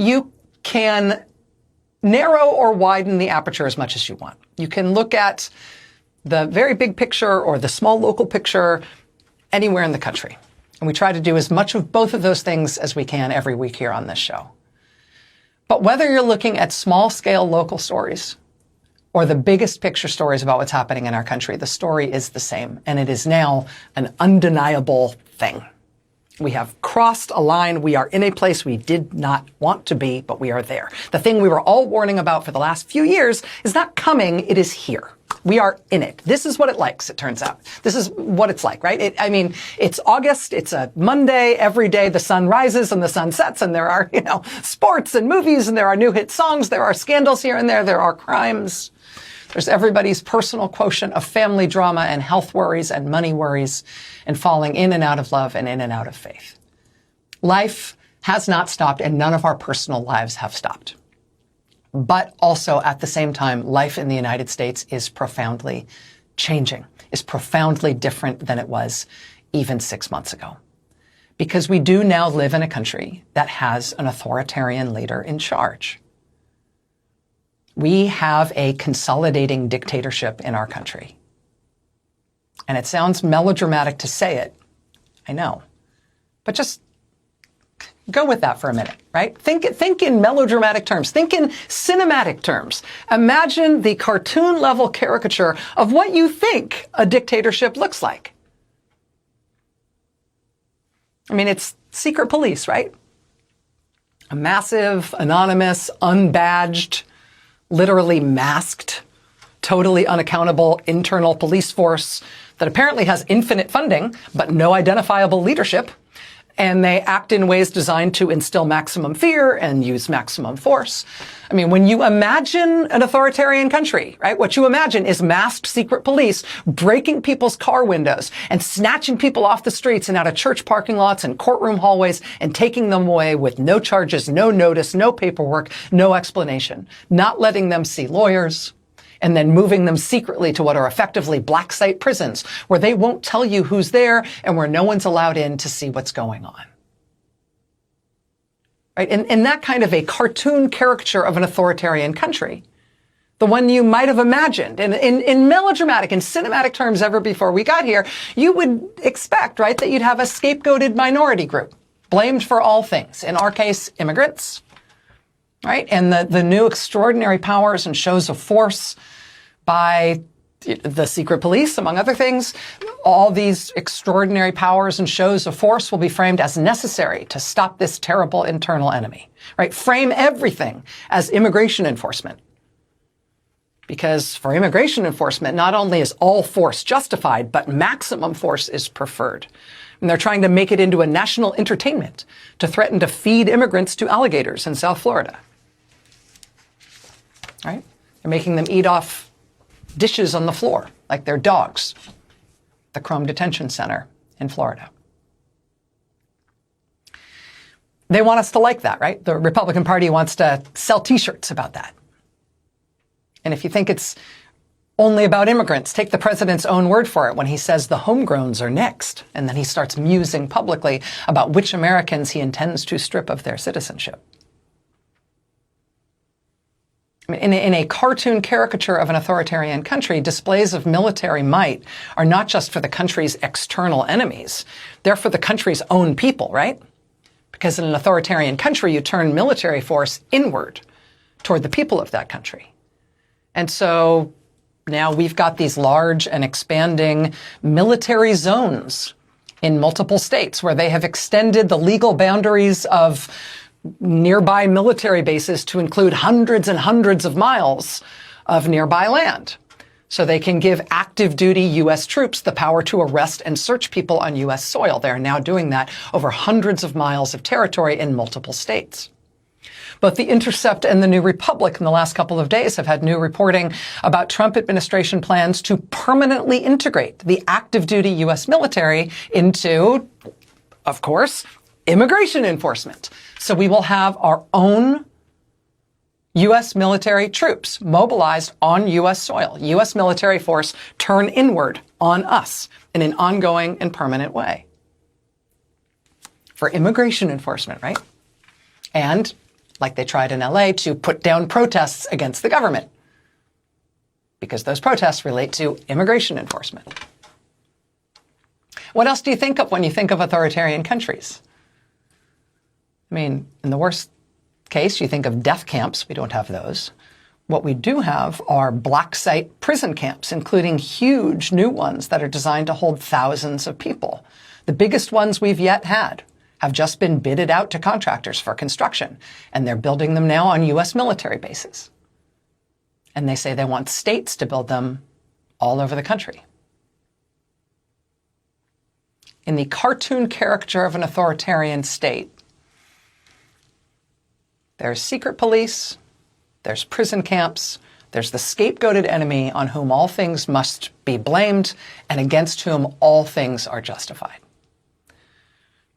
you can narrow or widen the aperture as much as you want. You can look at the very big picture or the small local picture anywhere in the country. And we try to do as much of both of those things as we can every week here on this show. But whether you're looking at small-scale local stories or the biggest picture stories about what's happening in our country, the story is the same. And it is now an undeniable thing. We have crossed a line. We are in a place we did not want to be, but we are there. The thing we were all warning about for the last few years is not coming. It is here. We are in it. This is what it likes, it turns out. This is what it's like, right? It's August. It's a Monday. Every day the sun rises and the sun sets, and there are, sports and movies, and there are new hit songs. There are scandals here and there. There are crimes. There's everybody's personal quotient of family drama and health worries and money worries and falling in and out of love and in and out of faith. Life has not stopped, and none of our personal lives have stopped. But also at the same time, life in the United States is profoundly changing, is profoundly different than it was even 6 months ago. Because we do now live in a country that has an authoritarian leader in charge. We have a consolidating dictatorship in our country. And it sounds melodramatic to say it, I know. But just go with that for a minute, right? Think in melodramatic terms. Think in cinematic terms. Imagine the cartoon-level caricature of what you think a dictatorship looks like. It's secret police, right? A massive, anonymous, unbadged, literally masked, totally unaccountable internal police force that apparently has infinite funding, but no identifiable leadership. And they act in ways designed to instill maximum fear and use maximum force. When you imagine an authoritarian country, right, what you imagine is masked secret police breaking people's car windows and snatching people off the streets and out of church parking lots and courtroom hallways and taking them away with no charges, no notice, no paperwork, no explanation, not letting them see lawyers, and then moving them secretly to what are effectively black site prisons, where they won't tell you who's there and where no one's allowed in to see what's going on. Right? And that kind of a cartoon caricature of an authoritarian country, the one you might have imagined in melodramatic and cinematic terms ever before we got here, you would expect, right, that you'd have a scapegoated minority group blamed for all things. In our case, immigrants. Right? And the new extraordinary powers and shows of force by the secret police, among other things, all these extraordinary powers and shows of force will be framed as necessary to stop this terrible internal enemy. Right? Frame everything as immigration enforcement. Because for immigration enforcement, not only is all force justified, but maximum force is preferred. And they're trying to make it into a national entertainment to threaten to feed immigrants to alligators in South Florida. Right? They're making them eat off dishes on the floor like they're dogs. The Crumb Detention Center in Florida. They want us to like that, right? The Republican Party wants to sell T-shirts about that. And if you think it's only about immigrants, take the president's own word for it when he says the homegrowns are next. And then he starts musing publicly about which Americans he intends to strip of their citizenship. In a cartoon caricature of an authoritarian country, displays of military might are not just for the country's external enemies. They're for the country's own people, right? Because in an authoritarian country, you turn military force inward toward the people of that country. And so now we've got these large and expanding military zones in multiple states where they have extended the legal boundaries of nearby military bases to include hundreds and hundreds of miles of nearby land. So they can give active duty U.S. troops the power to arrest and search people on U.S. soil. They are now doing that over hundreds of miles of territory in multiple states. Both The Intercept and The New Republic in the last couple of days have had new reporting about Trump administration plans to permanently integrate the active duty U.S. military into, of course, immigration enforcement. So we will have our own U.S. military troops mobilized on U.S. soil. U.S. military force turn inward on us in an ongoing and permanent way. For immigration enforcement, right? And like they tried in LA, to put down protests against the government, because those protests relate to immigration enforcement. What else do you think of when you think of authoritarian countries? I mean, in the worst case, you think of death camps. We don't have those. What we do have are black site prison camps, including huge new ones that are designed to hold thousands of people. The biggest ones we've yet had have just been bidded out to contractors for construction, and they're building them now on U.S. military bases. And they say they want states to build them all over the country. In the cartoon caricature of an authoritarian state, there's secret police, there's prison camps, there's the scapegoated enemy on whom all things must be blamed and against whom all things are justified.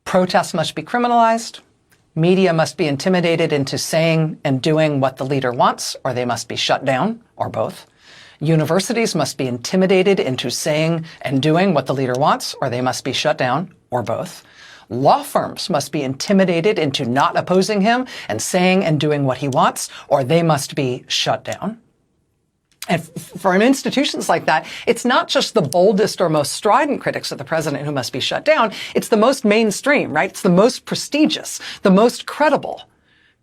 Protests must be criminalized. Media must be intimidated into saying and doing what the leader wants, or they must be shut down, or both. Universities must be intimidated into saying and doing what the leader wants, or they must be shut down, or both. Law firms must be intimidated into not opposing him and saying and doing what he wants, or they must be shut down. And for institutions like that, it's not just the boldest or most strident critics of the president who must be shut down. It's the most mainstream, right? It's the most prestigious, the most credible,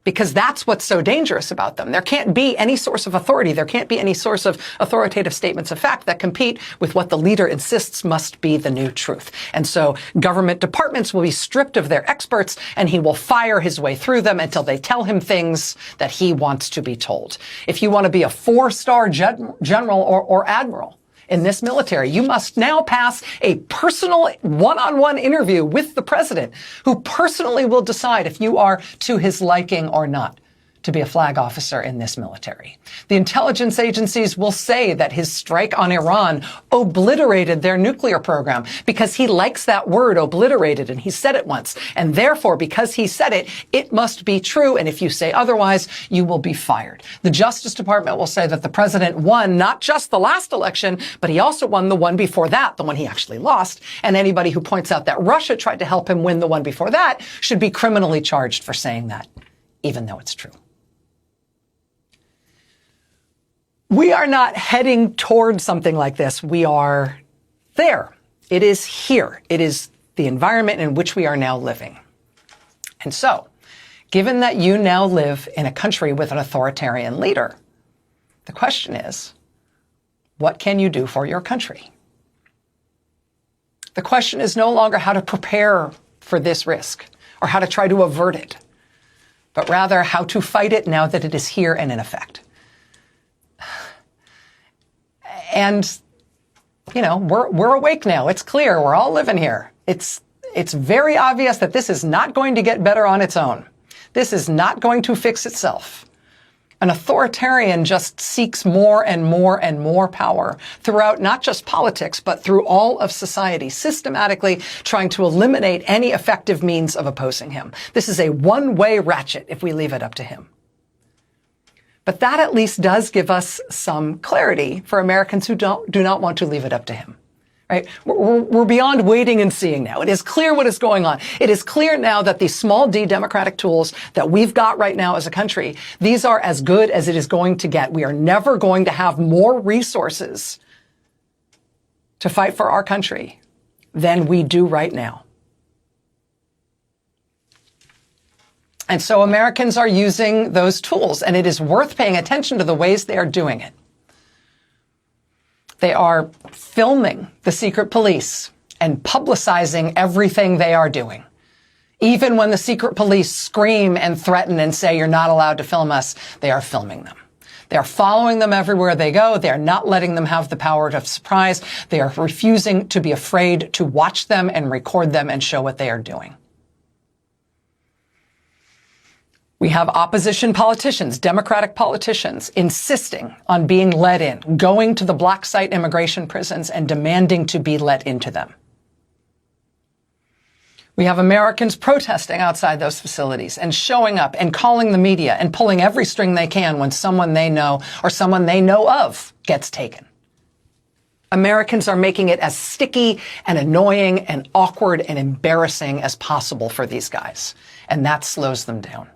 because that's what's so dangerous about them. There can't be any source of authority. There can't be any source of authoritative statements of fact that compete with what the leader insists must be the new truth. And so government departments will be stripped of their experts, and he will fire his way through them until they tell him things that he wants to be told. If you want to be a 4-star general or admiral in this military, you must now pass a personal one-on-one interview with the president, who personally will decide if you are to his liking or not to be a flag officer in this military. The intelligence agencies will say that his strike on Iran obliterated their nuclear program because he likes that word, obliterated, and he said it once. And therefore, because he said it, it must be true. And if you say otherwise, you will be fired. The Justice Department will say that the president won not just the last election, but he also won the one before that, the one he actually lost. And anybody who points out that Russia tried to help him win the one before that should be criminally charged for saying that, even though it's true. We are not heading towards something like this. We are there. It is here. It is the environment in which we are now living. And so, given that you now live in a country with an authoritarian leader, the question is, what can you do for your country? The question is no longer how to prepare for this risk or how to try to avert it, but rather how to fight it now that it is here and in effect. And, you know, we're awake now. It's clear. We're all living here. It's very obvious that this is not going to get better on its own. This is not going to fix itself. An authoritarian just seeks more and more and more power throughout not just politics, but through all of society, systematically trying to eliminate any effective means of opposing him. This is a one-way ratchet if we leave it up to him. But that at least does give us some clarity for Americans who do not want to leave it up to him, right? We're beyond waiting and seeing now. It is clear what is going on. It is clear now that these small d democratic tools that we've got right now as a country, these are as good as it is going to get. We are never going to have more resources to fight for our country than we do right now. And so Americans are using those tools, and it is worth paying attention to the ways they are doing it. They are filming the secret police and publicizing everything they are doing. Even when the secret police scream and threaten and say, "You're not allowed to film us," they are filming them. They are following them everywhere they go. They are not letting them have the power of surprise. They are refusing to be afraid to watch them and record them and show what they are doing. We have opposition politicians, Democratic politicians, insisting on being let in, going to the black site immigration prisons and demanding to be let into them. We have Americans protesting outside those facilities and showing up and calling the media and pulling every string they can when someone they know or someone they know of gets taken. Americans are making it as sticky and annoying and awkward and embarrassing as possible for these guys, and that slows them down.